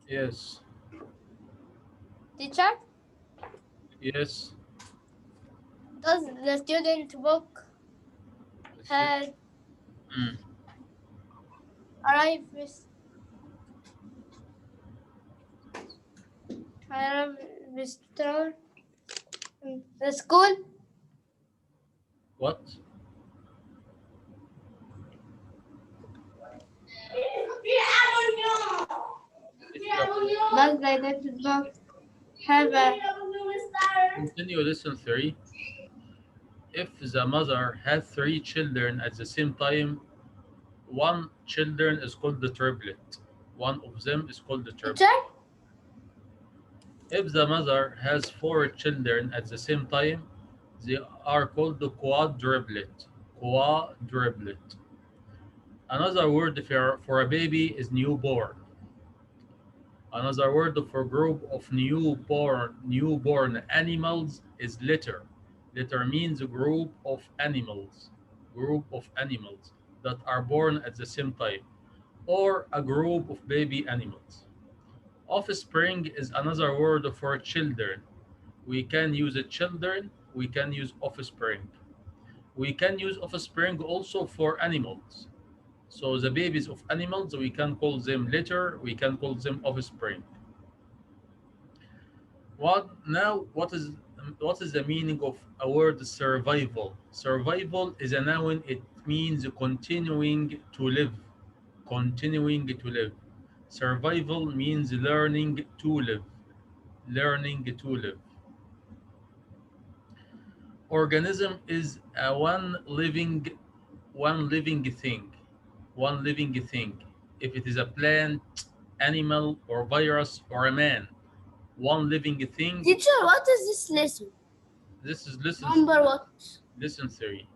Yes. Teacher, Yes. does the student book had Mm. arrived visitor in the school? What? If you are Does the student book have a continue lesson 3. If the mother had 3 children at the same time, one children is called the triplet. One of them is called the triplet. teacher? If the mother has 4 children at the same time, they are called the quadruplet. Quadruplet. Another word for a baby is newborn. Another word for group of newborn animals is litter. Litter means a group of animals. Group of animals that are born at the same time, or a group of baby animals. Offspring is another word for children. We can use children, we can use offspring. We can use offspring also for animals. So the babies of animals, we can call them litter, we can call them offspring. What is the meaning of a word survival? Survival is a noun, it means continuing to live. Continuing to live. Survival means learning to live. Learning to live. Organism is a one living thing. One living thing. If it is a plant, animal, or virus, or a man, one living thing. Teacher, what is this lesson? This is listen Number what? listen theory.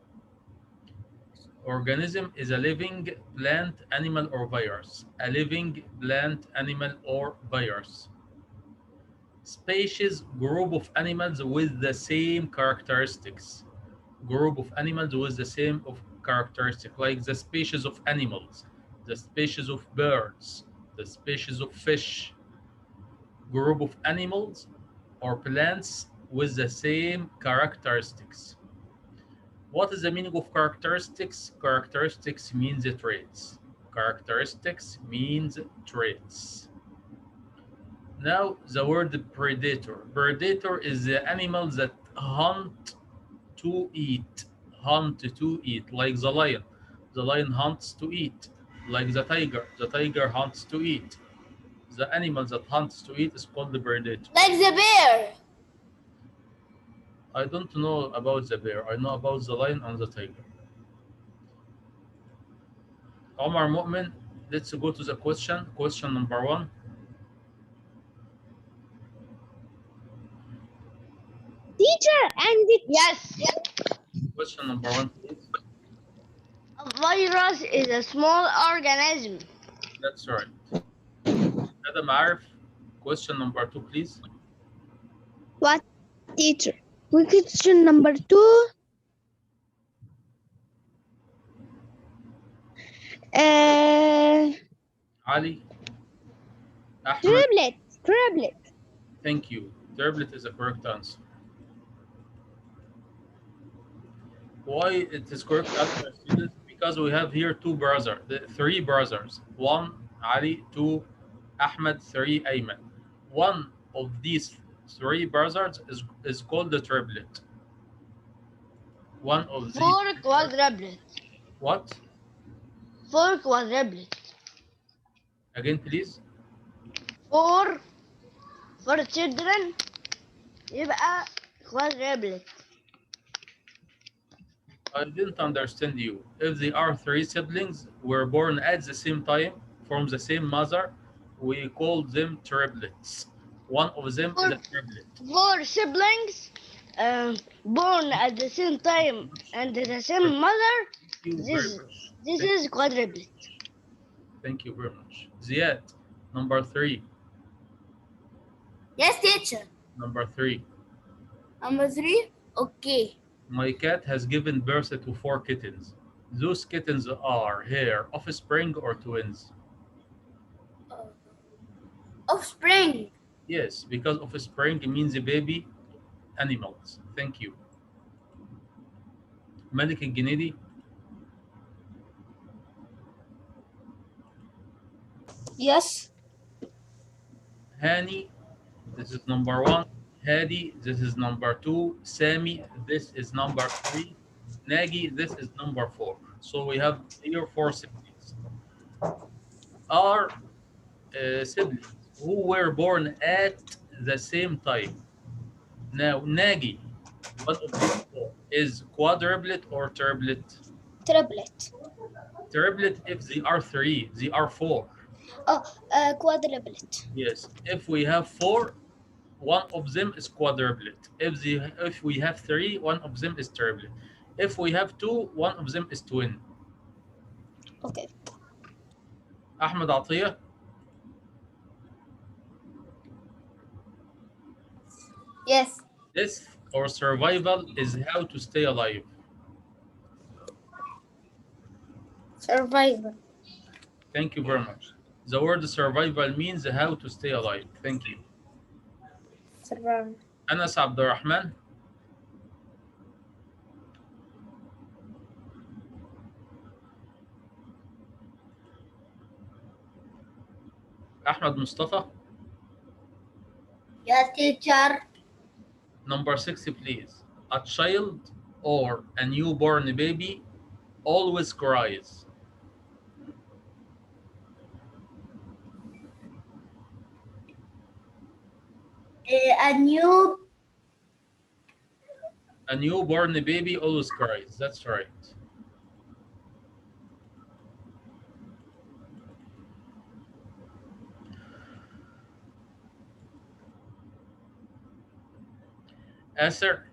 Organism is a living plant, animal, or virus. A living plant, animal, or virus. Species, group of animals with the same characteristics. Group of animals with the same of characteristic, like the species of animals, the species of birds, the species of fish. Group of animals or plants with the same characteristics. What is the meaning of characteristics? Characteristics means traits. Characteristics means traits. Now, the word predator. Predator is the animal that hunt to eat. Hunt to eat, like the lion. The lion hunts to eat. Like the tiger. The tiger hunts to eat. The animal that hunts to eat is called the predator. Like the bear. I don't know about the bear. I know about the lion and the tiger. Omar Mu'min, let's go to the question. Question number 1. Teacher, and it, Yes. Question number 1, please. A virus is a small organism. That's right. Adam Arif, question number 2, please. what, teacher? Question number 2. Uh, Ali, Ahmed, triplet. thank you. Triplet is the correct answer. Why it is correct answer, students? Because we have here three brothers. 1, Ali, 2, Ahmed, 3, Ayman. One of these 3 brothers is called the triplet. One of these. Four quadruplets. What? 4 quadruplets. Again, please. 4 for children يبقى quadruplet. I didn't understand you. If they are 3 siblings, were born at the same time from the same mother, we call them triplets. One of them is a triplet. 4 siblings born at the same time and the same mother. Thank you very much. This is quadruplet. Thank you very much. Ziad, number 3. Yes, teacher. Number 3. Number 3. Okay. My cat has given birth to 4 kittens. Those kittens are her offspring or twins? of spring. Yes, because of spring means baby animals. Thank you. ملك الجنيدي. Yes. Hani, this is number 1. Hadi, this is number 2. Sami, this is number 3. Nagi, this is number 4. So we have here 4 siblings. Are siblings who were born at the same time. Now, Nagi, one of these four, is quadruplet or triplet? Triplet. Triplet if they are 3, they are 4. Oh, quadruplet. Yes, if we have 4, one of them is quadruplet. If we have 3, one of them is triplet. If we have 2, one of them is twin. Okay. Ahmed Atiyah. Yes. Death or survival is how to stay alive. Survival. Thank you very much. The word survival means how to stay alive. Thank you. Survival. Anas Abdurrahman. Ahmed Mustafa. Yes, teacher. Number 6, please. A child or a newborn baby always cries. A newborn baby always cries. That's right. Asser,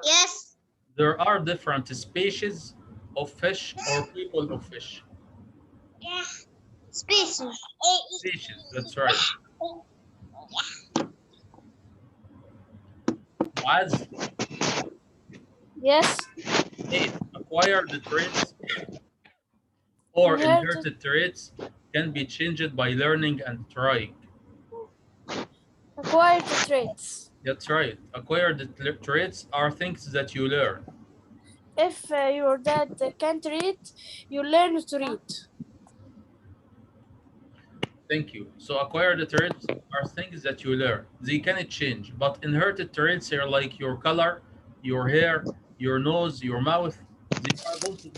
Yes. there are different species of fish or people of fish. Species. Species, that's right. Muaz, Yes. 8. Acquired traits or inherited traits can be changed by learning and trying. Acquired traits. That's right. Acquired traits are things that you learn. If your dad can't read, you learn to read. Thank you. So acquired traits are things that you learn. They cannot change, but inherited traits are like your color, your hair, your nose, your mouth.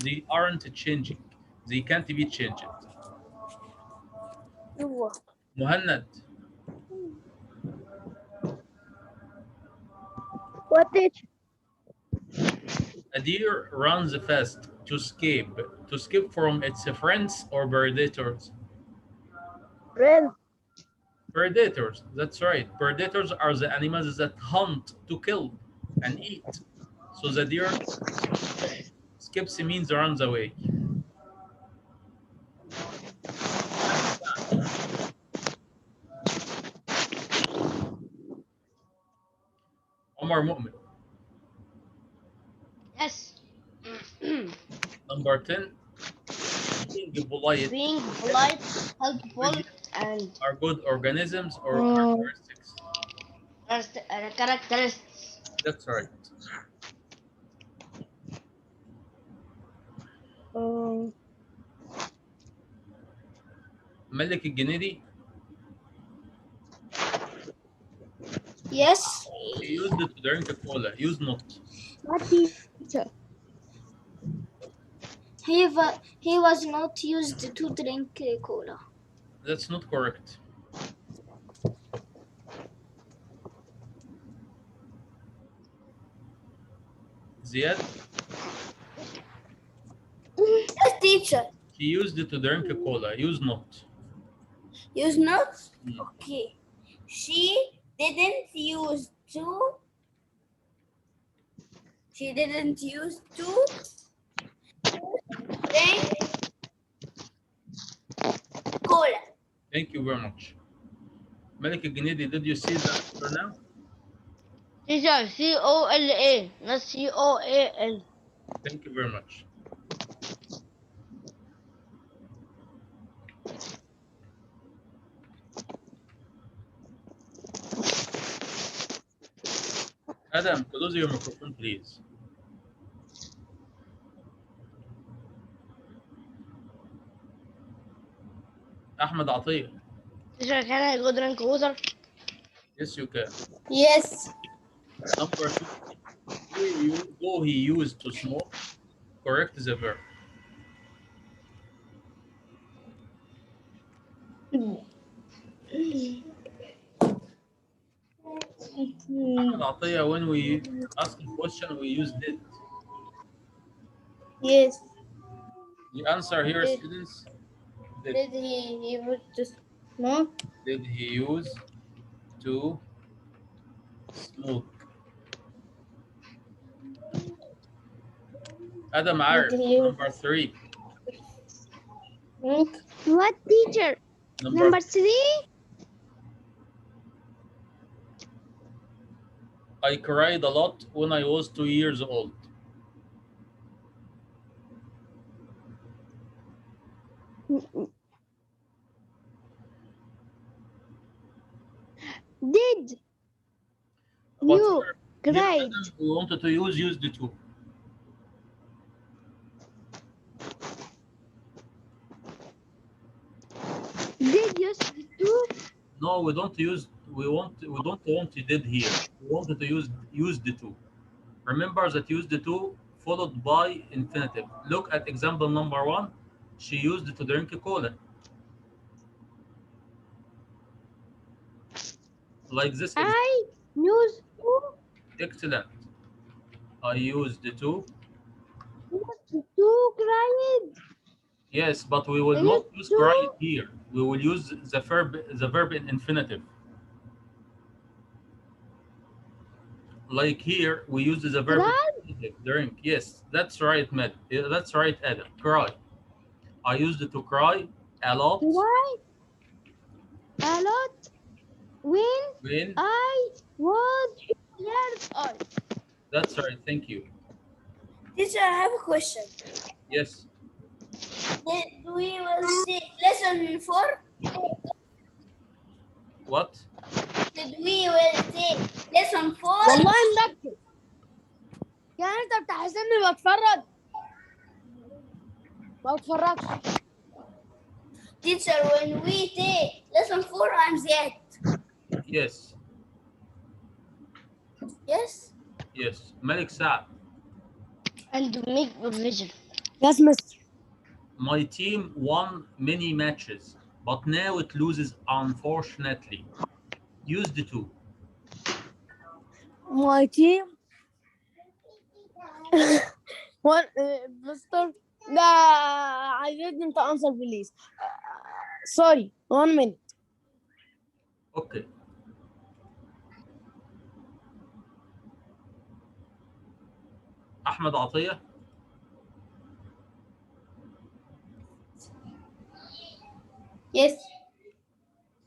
They aren't changing. They can't be changed. Muhannad, What teacher? a deer runs fast to escape from its friends or predators. Friend. Predators, that's right. Predators are the animals that hunt to kill and eat. So the deer skips means runs away. Omar Mu'min. Yes. Number 10, being polite Being polite, helpful, and are good organisms or Oh. characteristics. characteristics. That's right. Malik al-Ginidi, Yes. he used to drink cola. Use not. What teacher? He was not used to drink cola. That's not correct. Ziad, Yes, teacher. he used to drink cola. Use not. Use not? Hmm. Okay. She didn't use to drink cola. Thank you very much. Malik al-Ginidi, did you see the answer now? Teacher, COLA, not COAL. Thank you very much. Adam, close your microphone, please. Ahmed Atiyah. Teacher, can I go drink water? Yes, you can. Yes. Number 2. Though he used to smoke, correct the verb. Ahmed Atiyah, when we ask a question, we use did. Yes. The answer here, Did. students, Did he use to smoke? did he use to smoke? Adam Arif, Did he use number 3. smoke? What teacher? Number 3? I cried a lot when I was 2 years old. Did But you here, cried? Adam, we wanted to use used to. Did you to? No, we don't use. We don't want to did here. We wanted to use used to. Remember that used to followed by infinitive. Look at example number 1. She used to drink cola. Like this. I used Excellent. I used to. cried. Yes, but we will I not used use to. cried here. We will use the verb in infinitive. Like here, we use the verb in infinitive. Drink. Yes, that's right, Matt. Yeah, that's right, Adam. Cry. I used to cry a lot. Cry a lot When? I was years old. That's right. Thank you. Teacher, I have a question. Yes. Did we will see lesson 4? What? Did we will see lesson 4? والله مركز. يعني انت بتحسبني بتفرج؟ ما بتفرجش. Teacher, when we take lesson 4, I'm Ziad. Yes. Yes? Yes. Malik Saad. And make provision. Yes, mister. My team won many matches, but now it loses unfortunately. Used to. My team. One, mister. I didn't answer, please. Sorry, 1 minute. Okay. Ahmed Atiyah. Yes.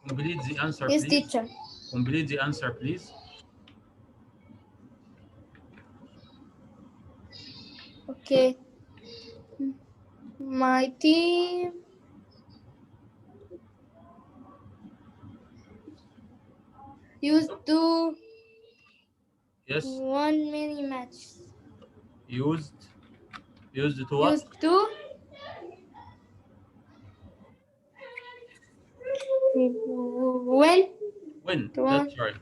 Complete the answer, Yes, please. teacher. Complete the answer, please. Okay. My team used to Yes. won many matches. Used to what? Used to win. Win. To won. That's right.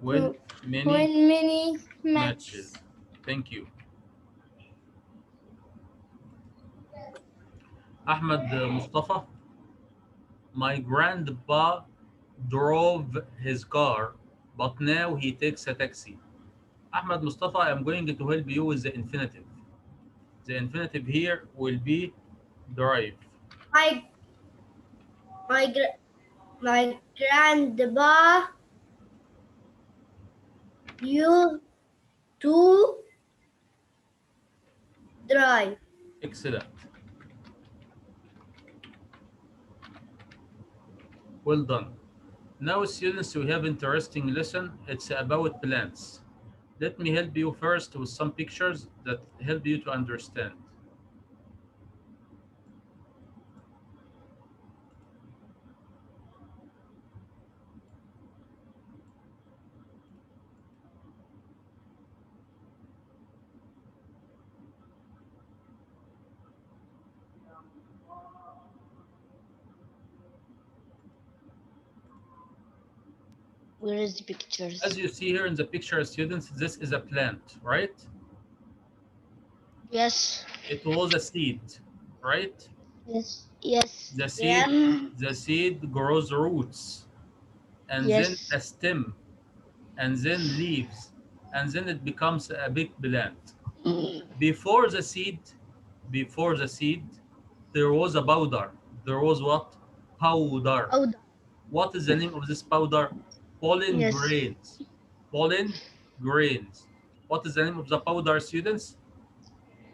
Win many Win many matches. matches. Thank you. Ahmed Mustafa. My grandpa drove his car, but now he takes a taxi. Ahmed Mustafa, I'm going to help you with the infinitive. The infinitive here will be drive. My grandpa used to drive. Excellent. Well done. Now, students, we have interesting lesson. It's about plants. Let me help you first with some pictures that help you to understand. Where is the pictures? As you see here in the picture, students, this is a plant, right? Yes. It was a seed, right? Yes. Yes. The Yeah. seed grows roots, and then Yes. a stem, and then leaves, and then it becomes a big plant. Before the seed, before the seed, there was a powder. There was what? Powder. Oh, What is the name of this powder? Pollen yes. grains. Pollen grains. What is the name of the powder, students?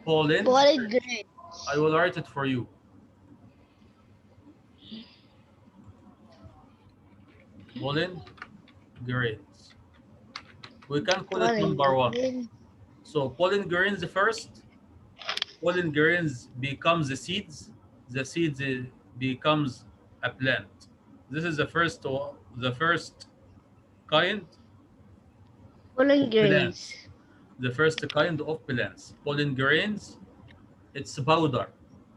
Pollen. Pollen grains. I will write it for you. Pollen grains. We can call it number one. Grains. So pollen grains first. Pollen grains becomes the seeds. The seeds becomes a plant. This is the first kind Pollen of grains. plants. The first kind of plants. Pollen grains, it's powder.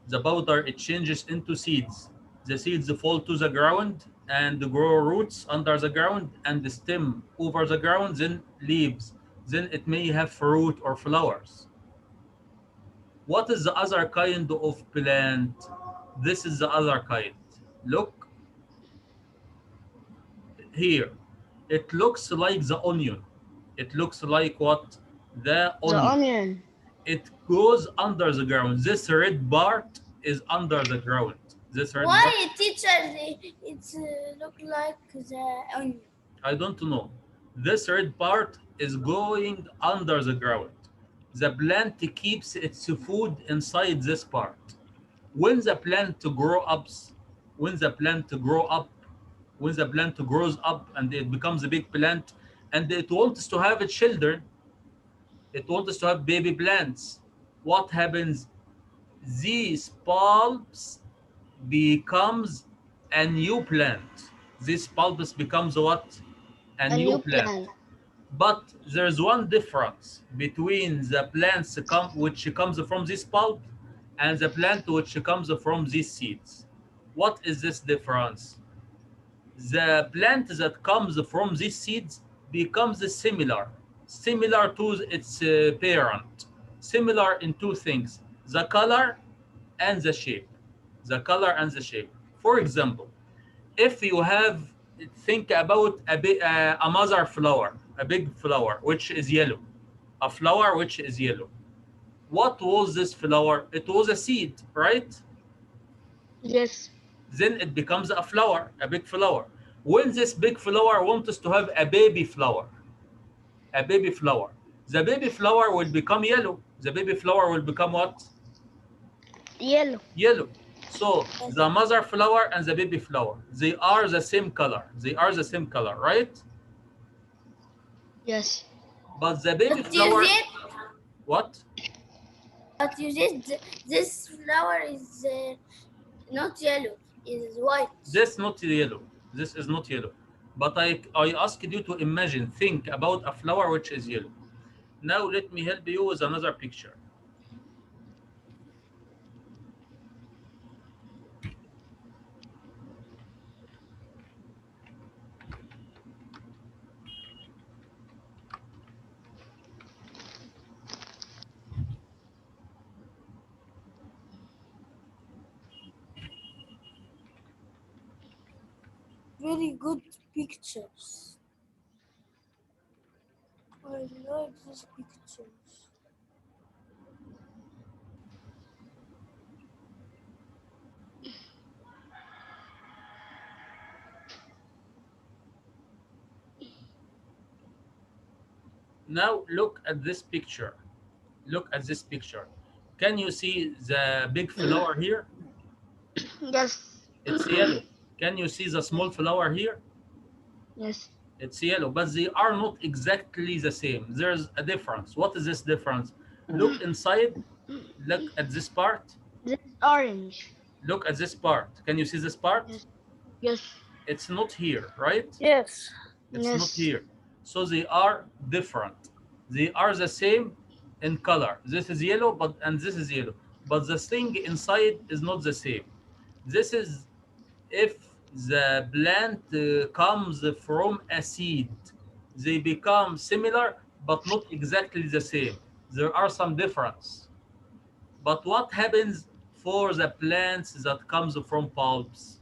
The powder, it changes into seeds. The seeds fall to the ground and grow roots under the ground and stem over the ground, then leaves. Then it may have fruit or flowers. What is the other kind of plant? This is the other kind. Look here. It looks like the onion. It looks like what? The The onion. onion. It goes under the ground. This red part is under the ground. This red part, Why, teacher, it's look like the onion? I don't know. This red part is going under the ground. The plant keeps its food inside this part. When the plant grows up and it becomes a big plant and it wants to have children, it wants to have baby plants, what happens? These bulbs becomes a new plant. This bulbs becomes what? A new plant. plant. But there's one difference between the plants which comes from this bulb and the plant which comes from these seeds. What is this difference? The plant that comes from these seeds becomes similar to its parent. Similar in two things: the color and the shape. The color and the shape. For example, if you think about a mother flower, a big flower which is yellow, a flower which is yellow. What was this flower? It was a seed, right? Yes. Then it becomes a flower, a big flower. When this big flower wants to have a baby flower, the baby flower will become yellow. The baby flower will become what? Yellow. Yellow. So the mother flower and the baby flower, they are the same color. Right? Yes. But the baby But flower, you said, what? but you said this flower is not yellow, it is white. This is not yellow. But I asked you to imagine, think about a flower which is yellow. Now let me help you with another picture. Very good pictures. I like these pictures. Now look at this picture. Can you see the big flower here? Yes. It's yellow. Can you see the small flower here? Yes. It's yellow, but they are not exactly the same. There's a difference. What is this difference? Look inside. Look at this part. This is orange. Look at this part. Can you see this part? Yes. Yes. It's not here, right? Yes. It's Yes. not here. So they are different. They are the same in color. This is yellow, and this is yellow. But the thing inside is not the same. This is if the plant comes from a seed. They become similar, but not exactly the same. There are some difference. But what happens for the plants that comes from bulbs?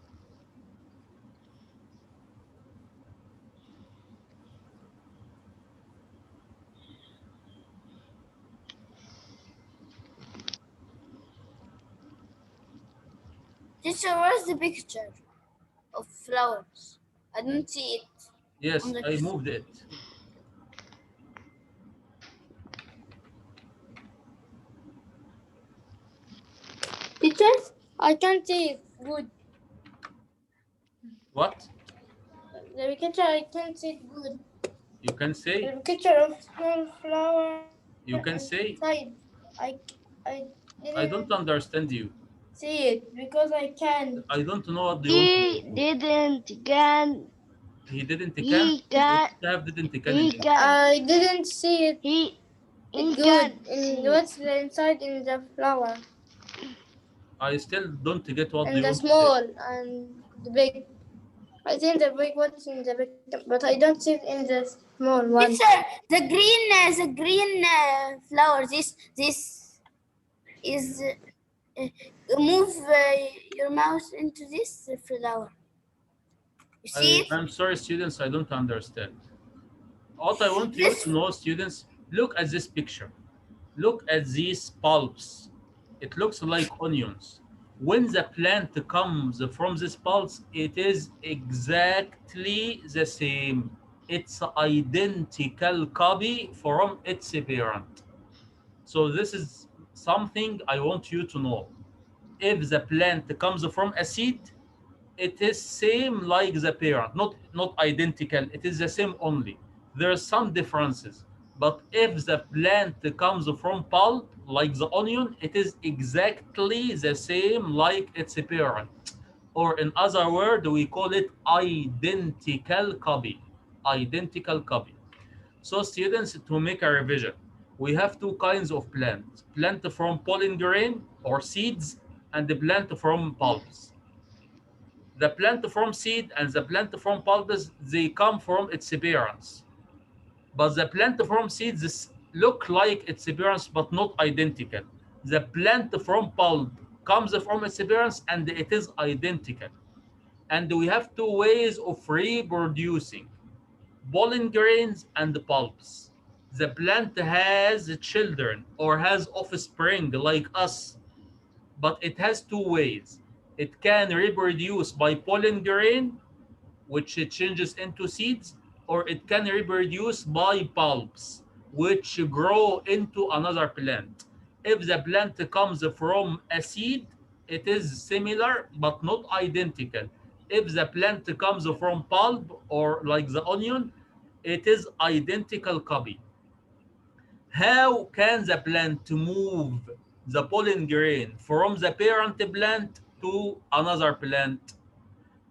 Teacher, where's the picture of flowers? I don't see it Yes, on the I moved it. Teacher, I can't see it good. What? The picture I can't see it good. You can say? The picture of small flower You can say? inside. I I don't didn't understand you. see it because I can't. I don't know what do you want me He to do. didn't can. He didn't can? He What can. you have didn't can in He English? can. I didn't see it He good. can In see. what's the inside in the flower? I still don't get what do And you the want to say. small and the big. I think the big one's in the big, but I don't see it in the small one. Teacher, the green flower. This is move your mouse into this flower. You see it? I'm sorry, students, I don't understand. What I want you This to know, students, look at this picture. Look at these bulbs. It looks like onions. When the plant comes from this pulse, it is exactly the same. It's identical copy from its parent. So this is something I want you to know. If the plant comes from a seed, it is same like the parent, not identical. It is the same only. There are some differences, but if the plant comes from pulp like the onion, it is exactly the same like its parent, or in other word we call it identical copy. Identical copy. So students, to make a revision, we have two kinds of plants: plant from pollen grain or seeds, and the plant from pulps. The plant from seed and the plant from bulbs, they come from its parents. But the plant from seeds look like its parents but not identical. The plant from bulb comes from its parents and it is identical. And we have two ways of reproducing: pollen grains and bulbs. The plant has children or has offspring like us, but it has two ways. It can reproduce by pollen grain, which it changes into seeds, or it can reproduce by bulbs, which grow into another plant. If the plant comes from a seed, it is similar but not identical. If the plant comes from bulb or like the onion, it is identical copy. How can the plant move the pollen grain from the parent plant to another plant?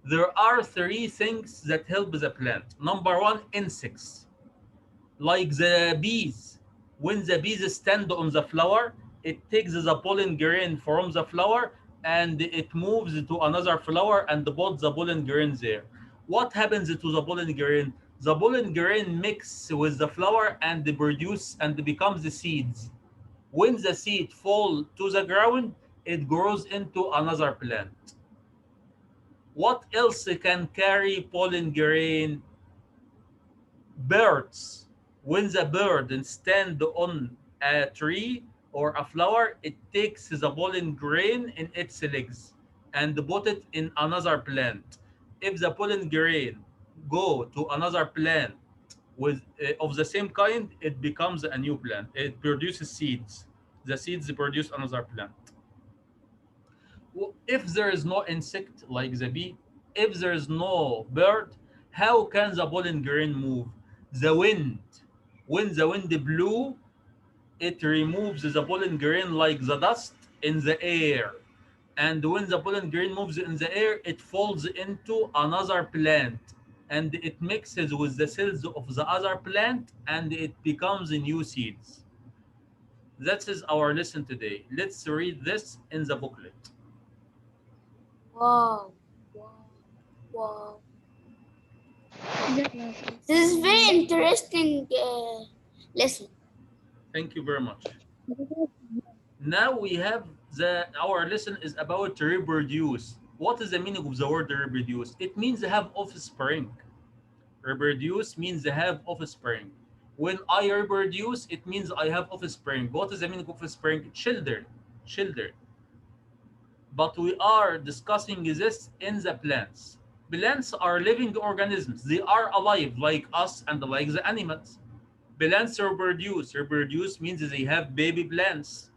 There are three things that help the plant. Number one, insects, like the bees. When the bees stand on the flower, it takes the pollen grain from the flower and it moves to another flower and puts the pollen grain there. What happens to the pollen grain? The pollen grain mix with the flower and produce and becomes the seeds. When the seed fall to the ground, it grows into another plant. What else can carry pollen grain? Birds. When the bird stand on a tree or a flower, it takes the pollen grain in its legs and put it in another plant. If the pollen grain go to another plant with of the same kind, it becomes a new plant. It produces seeds. The seeds produce another plant. If there is no insect like the bee, if there is no bird, how can the pollen grain move? The wind. When the wind blew, it removes the pollen grain like the dust in the air. And when the pollen grain moves in the air, it falls into another plant and it mixes with the cells of the other plant and it becomes new seeds. That is our lesson today. Let's read this in the booklet. wow. Wow. Wow. This is very interesting lesson. Thank you very much. Now we have our lesson is about to reproduce. What is the meaning of the word reproduce? It means have offspring. Reproduce means have offspring. When I reproduce, it means I have offspring. What is the meaning of offspring? Children. Children. But we are discussing this in the plants. Plants are living organisms. They are alive like us and like the animals. Plants reproduce. Reproduce means they have baby plants.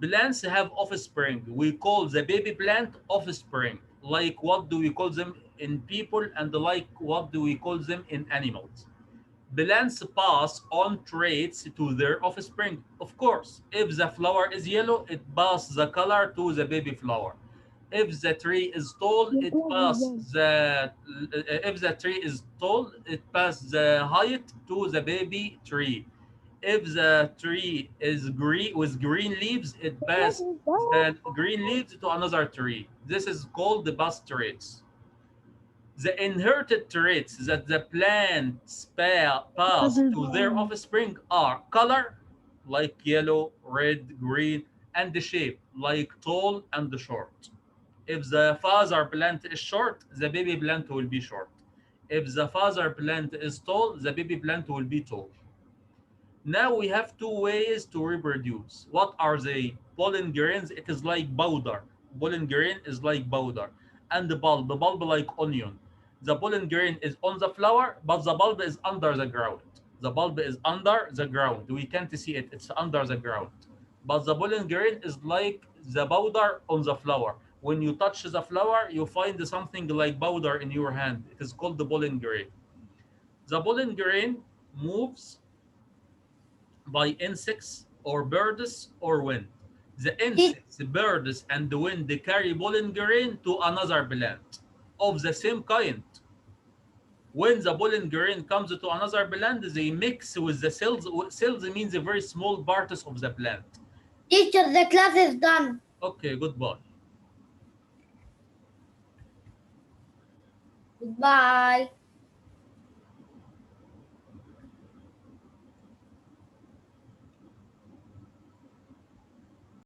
Plants have offspring. We call the baby plant offspring. Like what do we call them in people and like what do we call them in animals? Plants pass on traits to their offspring. Of course, if the flower is yellow, it passes the color to the baby flower. If the tree is tall, it passes the if the tree is tall, it passes the height to the baby tree. If the tree is green with green leaves, it passes the green leaves to another tree. This is called the pass traits. The inherited traits that the plants pass to their offspring are color, like yellow, red, green, and the shape, like tall and short. If the father plant is short, the baby plant will be short. If the father plant is tall, the baby plant will be tall. Now we have two ways to reproduce. What are they? Pollen grains, it is like powder. Pollen grain is like powder. And the bulb like onion. The pollen grain is on the flower, but the bulb is under the ground. The bulb is under the ground. We can't see it, it's under the ground. But the pollen grain is like the powder on the flower. When you touch the flower, you find something like powder in your hand. It is called the pollen grain. The pollen grain moves by insects or birds or wind. The insects, birds, and the wind they carry pollen grain to another plant of the same kind. When the pollen grain comes to another plant, they mix with the cells. Cells means the very small parts of the plant. Teacher, the class is done. Okay, goodbye. Goodbye.